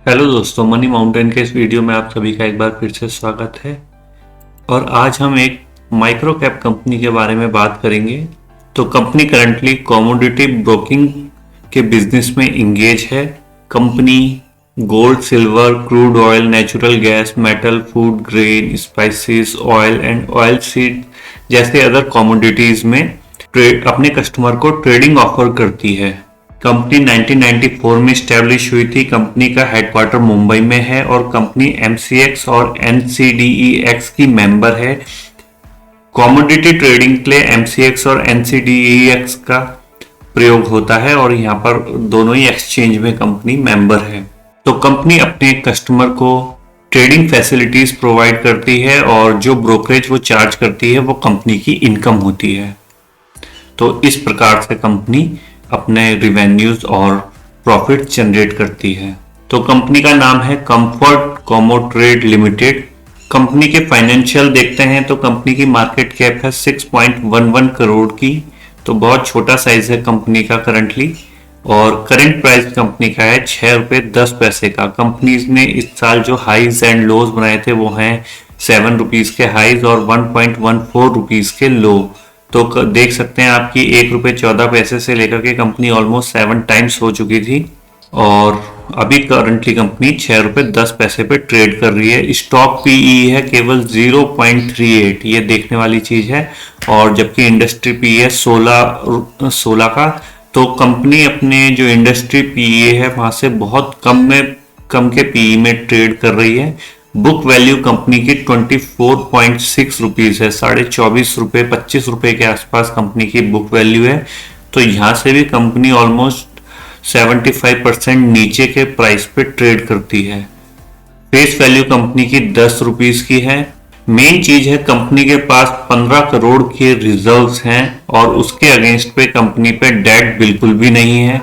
Hello दोस्तों, money mountain के इस वीडियो में आप सभी का एक बार फिर से स्वागत है। और आज हम एक माइक्रो कैप कंपनी के बारे में बात करेंगे। तो कंपनी करंटली कमोडिटी ब्रोकिंग के बिजनेस में इंगेज है। Company gold, silver, crude oil, natural gas, metal, food grain, spices, oil and oil seed जैसे अदर कमोडिटीज में अपने कस्टमर को ट्रेडिंग ऑफर करती है। कंपनी 1994 में स्टैब्लिश हुई थी। कंपनी का हेडक्वार्टर मुंबई में है और कंपनी MCX और NCDEX की मेंबर है। कमोडिटी ट्रेडिंग के लिए MCX और NCDEX का प्रयोग होता है और यहाँ पर दोनों ही एक्सचेंज में कंपनी मेंबर है। तो कंपनी अपने कस्टमर को ट्रेडिंग फैसिलिटीज प्रोवाइड करती है और जो ब्रोकरेज वो चार्ज करती है वो कंपनी की इनकम होती है। तो इस प्रकार से कंपनी अपने रिवेन्यूज और प्रॉफिट जनरेट करती है। तो कंपनी का नाम है कंफर्ट कॉमो ट्रेड लिमिटेड। कंपनी के फाइनेंशियल देखते हैं तो कंपनी की मार्केट कैप है 6.11 करोड़ की। तो बहुत छोटा साइज है कंपनी का करंटली। और करंट प्राइस कंपनी का है 6 रुपये 10 पैसे का। कंपनी ने इस साल जो हाईज एंड लोज बनाए थे वो हैं 7 रुपीज के हाईज और 1.14 रुपीज के लो। तो देख सकते हैं आपकी 1 रुपये 14 पैसे से लेकर के कंपनी ऑलमोस्ट 7 टाइम्स हो चुकी थी और अभी करंटली कंपनी 6 रुपये 10 पैसे पे ट्रेड कर रही है। स्टॉक पीई है केवल 0.38, ये देखने वाली चीज है। और जबकि इंडस्ट्री पीई है 16 का। तो कंपनी अपने जो इंडस्ट्री पीई है वहां से बहुत कम के पीई में ट्रेड कर रही है। बुक वैल्यू कंपनी की 24.6 रुपीज है। 24.5 रुपये 25 रुपये के आसपास कंपनी की बुक वैल्यू है। तो यहां से भी कंपनी ऑलमोस्ट 75% नीचे के प्राइस पे ट्रेड करती है। फेस वैल्यू कंपनी की 10 रुपीज की है। मेन चीज है कंपनी के पास 15 करोड़ के रिजर्व्स हैं और उसके अगेंस्ट पे कंपनी पे डेट बिल्कुल भी नहीं है।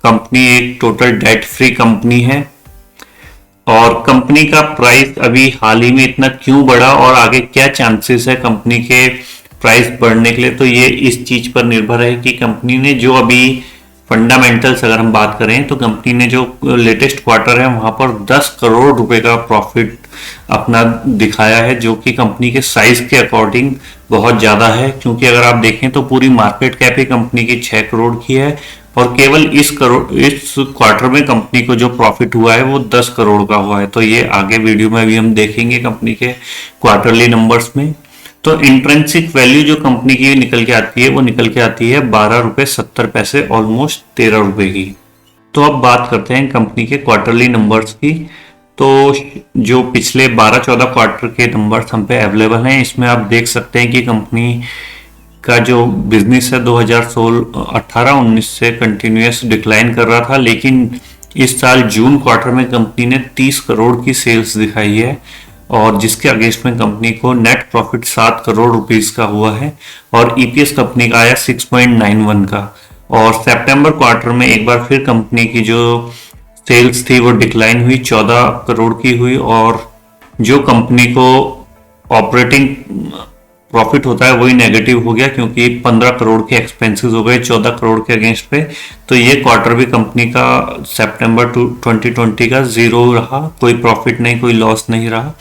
कंपनी एक टोटल डेट फ्री कंपनी है। और कंपनी का प्राइस अभी हाल ही में इतना क्यों बढ़ा और आगे क्या चांसेस है कंपनी के प्राइस बढ़ने के लिए, तो ये इस चीज पर निर्भर है कि कंपनी ने जो अभी फंडामेंटल्स अगर हम बात करें तो कंपनी ने जो लेटेस्ट क्वार्टर है वहां पर 10 करोड़ रुपए का प्रॉफिट अपना दिखाया है, जो कि कंपनी के साइज के अकॉर्डिंग बहुत ज्यादा है। क्योंकि अगर आप देखें तो पूरी मार्केट कैप ही कंपनी की 6 करोड़ की है और केवल इस क्वार्टर में कंपनी को जो प्रॉफिट हुआ है वो 10 करोड़ का हुआ है। तो ये आगे वीडियो में भी हम देखेंगे कंपनी के क्वार्टरली नंबर्स में। तो इंट्रिंसिक वैल्यू जो कंपनी की निकल के आती है वो निकल के आती है 12 रुपये 70 पैसे, ऑलमोस्ट 13 रुपए की। तो अब बात करते हैं कंपनी के क्वार्टरली नंबर्स की। तो जो पिछले 12-14 क्वार्टर के नंबर्स हम पे अवेलेबल हैं, इसमें आप देख सकते हैं कि कंपनी का जो बिजनेस है 2018-19 से कंटिन्यूस डिक्लाइन कर रहा था, लेकिन इस साल जून क्वार्टर में कंपनी ने 30 करोड़ की सेल्स दिखाई है और जिसके अगेंस्ट में कंपनी को नेट प्रॉफिट 7 करोड़ रुपीस का हुआ है और ईपीएस कंपनी का आया 6.91 का। और सितंबर क्वार्टर में एक बार फिर कंपनी की जो सेल्स थी वो डिक्लाइन हुई, 14 करोड़ की हुई और जो कंपनी को ऑपरेटिंग प्रॉफिट होता है वही नेगेटिव हो गया क्योंकि 15 करोड़ के एक्सपेंसेस हो गए 14 करोड़ के अगेंस्ट पे। तो ये क्वार्टर भी कंपनी का सितंबर 2020 का जीरो रहा, कोई प्रॉफिट नहीं, कोई लॉस नहीं रहा,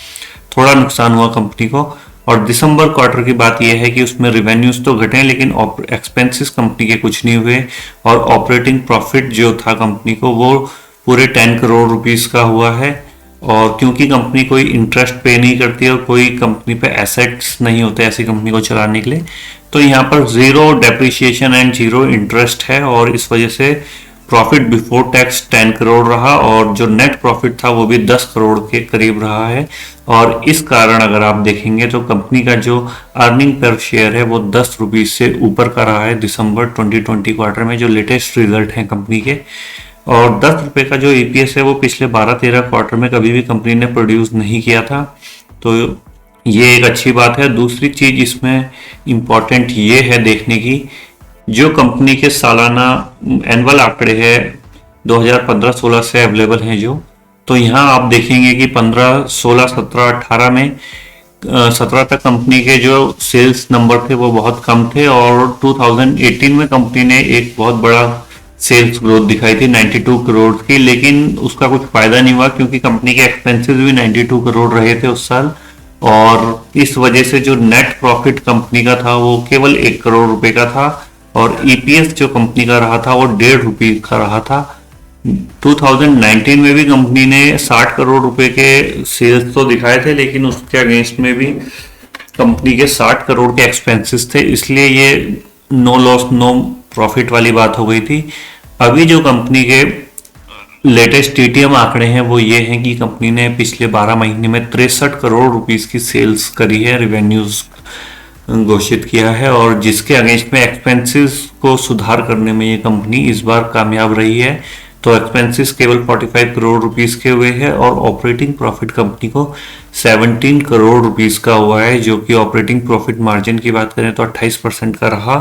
थोड़ा नुकसान हुआ कंपनी को। और दिसंबर क्वार्टर की बात यह है कि उसमें रिवेन्यूज तो घटे लेकिन एक्सपेंसेस कंपनी के कुछ नहीं हुए और ऑपरेटिंग प्रॉफिट जो था कंपनी को वो पूरे 10 करोड़ रुपीस का हुआ है। और क्योंकि कंपनी कोई इंटरेस्ट पे नहीं करती और कोई कंपनी पे एसेट्स नहीं होते ऐसी कंपनी को चलाने के लिए, तो यहाँ पर zero depreciation and zero interest है और इस वजह से प्रॉफिट बिफोर टैक्स 10 करोड़ रहा और जो नेट प्रॉफिट था वो भी 10 करोड़ के करीब रहा है। और इस कारण अगर आप देखेंगे तो कंपनी का जो अर्निंग पर शेयर है वो 10 रुपीज से ऊपर का रहा है दिसंबर 2020 क्वार्टर में, जो लेटेस्ट रिजल्ट है कंपनी के। और 10 रुपए का जो ईपीएस है वो पिछले 12-13 क्वार्टर में कभी भी कंपनी ने प्रोड्यूस नहीं किया था। तो ये एक अच्छी बात है। दूसरी चीज इसमें इम्पॉर्टेंट ये है देखने की, जो कंपनी के सालाना एनुअल आंकड़े हैं 2015-16 से अवेलेबल हैं जो, तो यहाँ आप देखेंगे कि 15, 16, 17, 18 में 17 तक कंपनी के जो सेल्स नंबर थे वो बहुत कम थे और 2018 में कंपनी ने एक बहुत बड़ा सेल्स ग्रोथ दिखाई थी 92 करोड़ की, लेकिन उसका कुछ फायदा नहीं हुआ क्योंकि कंपनी के एक्सपेंसेस भी 92 करोड़ रहे थे उस साल, और इस वजह से जो नेट प्रॉफिट कंपनी का था वो केवल 1 करोड़ रुपए का था, और ईपीएस जो कंपनी का रहा था वो 1.5 रुपये का रहा था। 2019 में भी कंपनी ने 60 करोड़ रुपए के सेल्स तो दिखाए थे, लेकिन उसके अगेंस्ट में भी कंपनी के 60 करोड़ के एक्सपेंसेस थे, इसलिए ये नो लॉस नो प्रॉफिट वाली बात हो गई थी। अभी जो कंपनी के लेटेस्ट टीटीएम आंकड़े हैं वो ये हैं कि कंपनी ने पिछले 12 महीने में 63 करोड़ रुपीस की सेल्स करी है, रेवेन्यूज घोषित किया है, और जिसके अगेंस्ट में एक्सपेंसेस को सुधार करने में ये कंपनी इस बार कामयाब रही है। तो एक्सपेंसेस केवल 45 करोड़ रुपीस के हुए हैं और ऑपरेटिंग प्रॉफिट कंपनी को 17 करोड़ रुपीस का हुआ है, जो कि ऑपरेटिंग प्रॉफिट मार्जिन की बात करें तो 28% का रहा,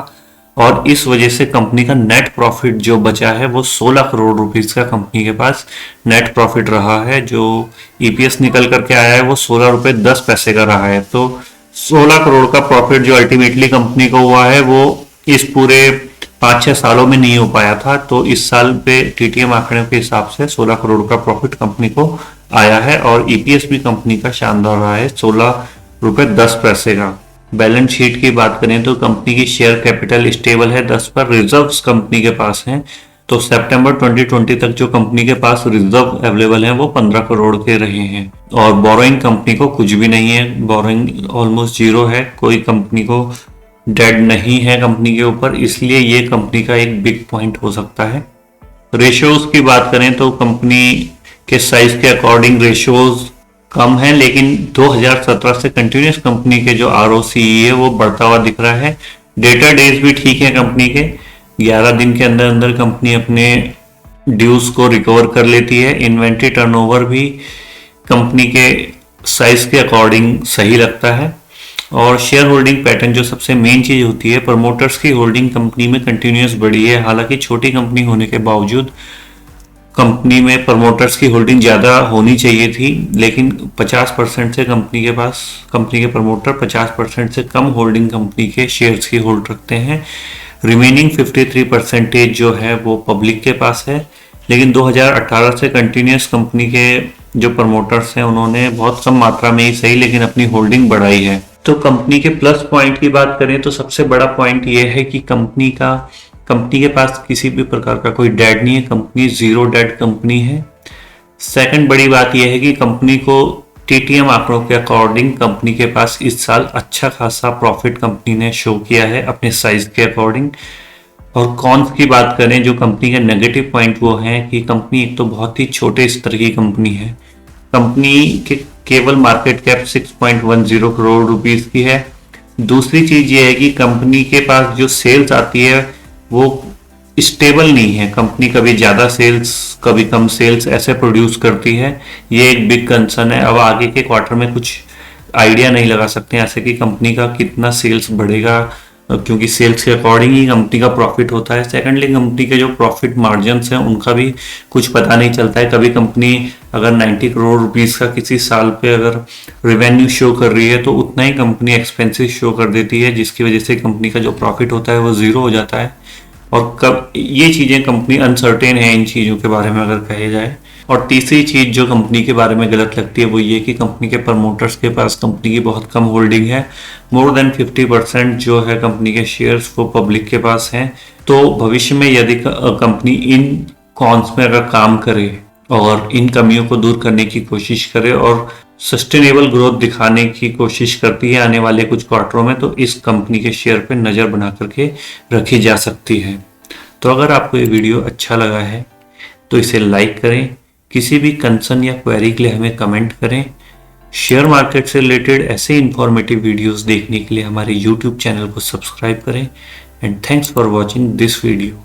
और इस वजह से कंपनी का नेट प्रॉफिट जो बचा है वो 16 करोड़ रुपीस का कंपनी के पास नेट प्रॉफिट रहा है। जो ईपीएस निकल करके आया है वो 16 रुपए 10 पैसे का रहा है। तो 16 करोड़ का प्रॉफिट जो अल्टीमेटली कंपनी को हुआ है वो इस पूरे 5-6 सालों में नहीं हो पाया था। तो इस साल पे टीटीएम आंकड़े के हिसाब से 16 करोड़ का प्रॉफिट कंपनी को आया है, और ईपीएस भी कंपनी का शानदार रहा है 16 रुपए 10 पैसे का। बैलेंस शीट की बात करें तो कंपनी की शेयर कैपिटल स्टेबल है 10 पर, रिजर्व्स कंपनी के पास हैं। तो सितंबर 2020 तक जो कंपनी के पास रिजर्व अवेलेबल हैं वो 15 करोड़ के रहे हैं, और बोरोइंग कंपनी को कुछ भी नहीं है, बोरोइंग ऑलमोस्ट जीरो है, कोई कंपनी को डेट नहीं है कंपनी के ऊपर, इसलिए ये कंपनी का एक बिग पॉइंट हो सकता है। रेशियोज की बात करें तो कंपनी के साइज के अकॉर्डिंग रेशियोज कम है, लेकिन 2017 से कंटिन्यूस कंपनी के जो आरओसीई है वो बढ़ता हुआ दिख रहा है। डेटा डेज भी ठीक है कंपनी के, 11 दिन के अंदर अंदर कंपनी अपने ड्यूज को रिकवर कर लेती है। इन्वेंट्री टर्नओवर भी कंपनी के साइज के अकॉर्डिंग सही लगता है, और शेयर होल्डिंग पैटर्न जो सबसे मेन चीज होती है, प्रमोटर्स की होल्डिंग कंपनी में कंटिन्यूस बढ़ी है। हालांकि छोटी कंपनी होने के बावजूद कंपनी में प्रमोटर्स की होल्डिंग ज़्यादा होनी चाहिए थी, लेकिन 50% से कंपनी के प्रमोटर 50% से कम होल्डिंग कंपनी के शेयर्स की होल्ड रखते हैं। रिमेनिंग 53% जो है वो पब्लिक के पास है, लेकिन 2018 से कंटिन्यूस कंपनी के जो प्रमोटर्स हैं उन्होंने बहुत कम मात्रा में ही सही लेकिन अपनी होल्डिंग बढ़ाई है। तो कंपनी के प्लस पॉइंट की बात करें तो सबसे बड़ा पॉइंट ये है कि कंपनी के पास किसी भी प्रकार का कोई डेट नहीं है, कंपनी जीरो डेट कंपनी है। सेकंड बड़ी बात यह है कि कंपनी को टीटीएम आंकड़ों के अकॉर्डिंग कंपनी के पास इस साल अच्छा खासा प्रॉफिट कंपनी ने शो किया है अपने साइज के अकॉर्डिंग। और कॉन्स की बात करें, जो कंपनी के नेगेटिव पॉइंट वो हैं कि कंपनी एक तो बहुत ही छोटे स्तर की कंपनी है, कंपनी के केवल मार्केट कैप 6.10 करोड़ रुपीस की है। दूसरी चीज ये है कि कंपनी के पास जो सेल्स आती है वो स्टेबल नहीं है, कंपनी कभी ज़्यादा सेल्स कभी कम सेल्स ऐसे प्रोड्यूस करती है, ये एक बिग कंसर्न है। अब आगे के क्वार्टर में कुछ आइडिया नहीं लगा सकते ऐसे कि कंपनी का कितना सेल्स बढ़ेगा, क्योंकि सेल्स के अकॉर्डिंग ही कंपनी का प्रॉफिट होता है। सेकेंडली कंपनी के जो प्रॉफिट मार्जिन्स हैं उनका भी कुछ पता नहीं चलता है। कभी कंपनी अगर 90 करोड़ रुपीस का किसी साल पे अगर रेवेन्यू शो कर रही है तो उतना ही कंपनी एक्सपेंसेस शो कर देती है, जिसकी वजह से कंपनी का जो प्रॉफिट होता है वो जीरो हो जाता है। और कब ये चीज़ें कंपनी अनसर्टेन है इन चीज़ों के बारे में अगर कहे जाए। और तीसरी चीज़ जो कंपनी के बारे में गलत लगती है वो ये कि कंपनी के प्रमोटर्स के पास कंपनी की बहुत कम होल्डिंग है, मोर देन 50% जो है कंपनी के शेयर्स वो पब्लिक के पास हैं। तो भविष्य में यदि कंपनी इन कॉन्स में अगर काम करे और इन कमियों को दूर करने की कोशिश करे और सस्टेनेबल ग्रोथ दिखाने की कोशिश करती है आने वाले कुछ क्वार्टरों में, तो इस कंपनी के शेयर पे नज़र बना करके रखी जा सकती है। तो अगर आपको ये वीडियो अच्छा लगा है तो इसे लाइक करें, किसी भी कंसर्न या क्वेरी के लिए हमें कमेंट करें। शेयर मार्केट से रिलेटेड ऐसे इंफॉर्मेटिव वीडियोस देखने के लिए हमारे यूट्यूब चैनल को सब्सक्राइब करें। And thanks for watching this video.